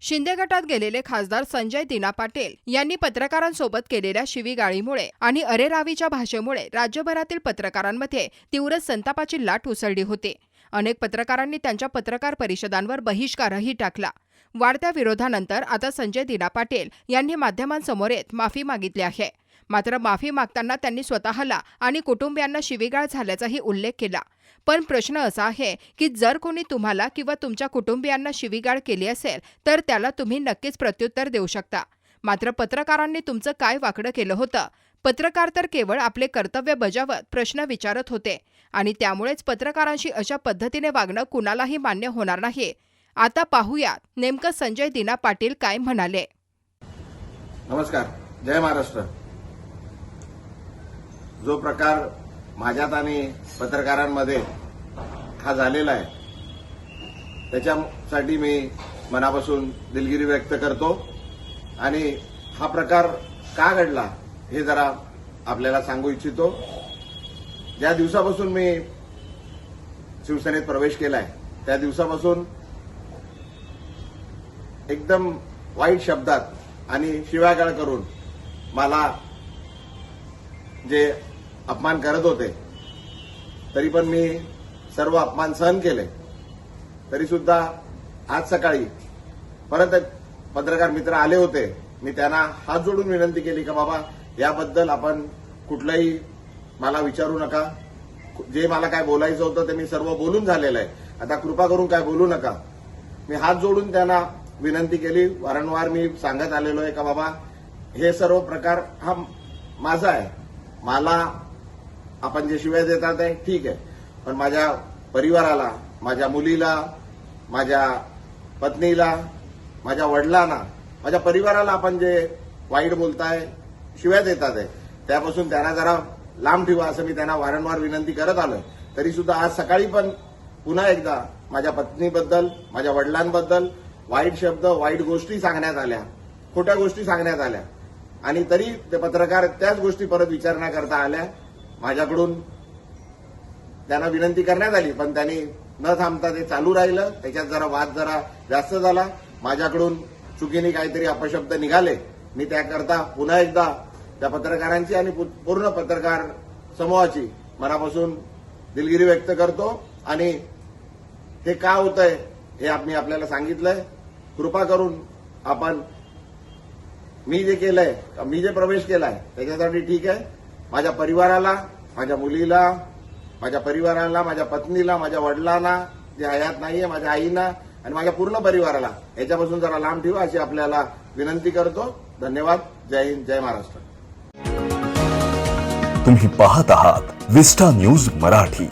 शिंदे गटात गेलेले खासदार संजय दिना पाटील यांनी पत्रकारांसोबत केलेल्या शिवीगाळीमुळे आणि अरेरावीच्या भाषेमुळे राज्यभरातील पत्रकारांमध्ये तीव्र संतापाची लाट उसळली होती। अनेक पत्रकारांनी त्यांच्या पत्रकार परिषदांवर बहिष्कारही टाकला। वाढत्या विरोधानंतर आता संजय दिना पाटील यांनी माध्यमांसमोर येत माफी मागितली आहे। मात्र माफी मागताना त्यांनी स्वतःला आणि कुटुंबियांना शिवीगाळ झाल्याचाही उल्लेख केला। पण प्रश्न असा आहे की जर कोणी तुम्हाला किंवा तुमच्या कुटुंबियांना शिवीगाळ केली असेल तर त्याला तुम्ही नक्कीच प्रत्युत्तर देऊ शकता। मात्र पत्रकारांनी तुमचं काय वाकडं केलं होतं? पत्रकार तर केवळ आपले कर्तव्य बजावत प्रश्न विचारत होते आणि त्यामुळेच पत्रकारांशी अशा पद्धतीने वागणं कुणालाही मान्य होणार नाही। आता पाहूयात नेमकं संजय दिना पाटील काय म्हणाले। नमस्कार, जय महाराष्ट्र। जो प्रकार माझ्यात आणि पत्रकारांमध्ये हा झालेला आहे त्याच्यासाठी मी मनापासून दिलगिरी व्यक्त करतो आणि हा प्रकार का घडला हे जरा आपल्याला सांगू इच्छितो। ज्या दिवसापासून मी शिवसेनेत प्रवेश केलाय त्या दिवसापासून एकदम वाईट शब्दात आणि शिव्यागाळ करून मला जे अपमान करत होते तरी पण मी सर्व अपमान सहन केले। तरी सुद्धा आज सकाळी परत पत्रकार मित्र आले होते। मी त्यांना हात जोडून विनंती केली की बाबा याबद्दल आपण कुठलंही मला विचारू नका। जे मला काय बोलायचं होतं ते मी सर्व बोलून झालेलं आहे। आता कृपा करून काय बोलू नका। मी हात जोडून त्यांना विनंती केली। वारंवार मी सांगत आलेलो आहे का बाबा हे सर्व प्रकार हा माझा आहे। मला आपण जे शिव्या देतात आहे ठीक आहे, पण माझ्या परिवाराला, माझ्या मुलीला, माझ्या पत्नीला, माझ्या वडिलांना, माझ्या परिवाराला आपण जे वाईट बोलताय, शिव्या देतात आहे त्यापासून त्यांना जरा लांब ठेवा असं मी त्यांना वारंवार विनंती करत आलोय। तरी सुद्धा आज सकाळी पण पुन्हा एकदा माझ्या पत्नीबद्दल, माझ्या वडिलांबद्दल वाईट शब्द, वाईट गोष्टी सांगण्यात आल्या, खोट्या गोष्टी सांगण्यात आल्या आणि तरी ते पत्रकार त्याच गोष्टी परत विचारण्याकरता आल्या। माझ्याकडून त्यांना विनंती करण्यात आली पण त्यांनी न थांबता ते चालू राहिलं। त्याच्यात जरा वाद जरा जास्त झाला। माझ्याकडून चुकीने काहीतरी अपशब्द निघाले। मी त्याकरता पुन्हा एकदा त्या पत्रकारांची आणि पूर्ण पत्रकार समूहाची मनापासून दिलगिरी व्यक्त करतो आणि हे का होतंय हे मी आपल्याला सांगितलंय। कृपा करून आपण मी जे केलंय, मी जे प्रवेश केलाय त्याच्यासाठी ठीक आहे। माझ्या परिवाराला, माझ्या मुलीला, माझ्या परिवाराला, माझ्या पत्नीला, माझ्या वडिलांना जे हयात नाहीये, माझ्या आईना आणि माझ्या पूर्ण परिवाराला याच्यापासून जरा लांब ठेवा अशी आपल्याला विनंती करतो। धन्यवाद। जय हिंद, जय महाराष्ट्र। तुम्ही पाहत आहात विस्टा न्यूज मराठी।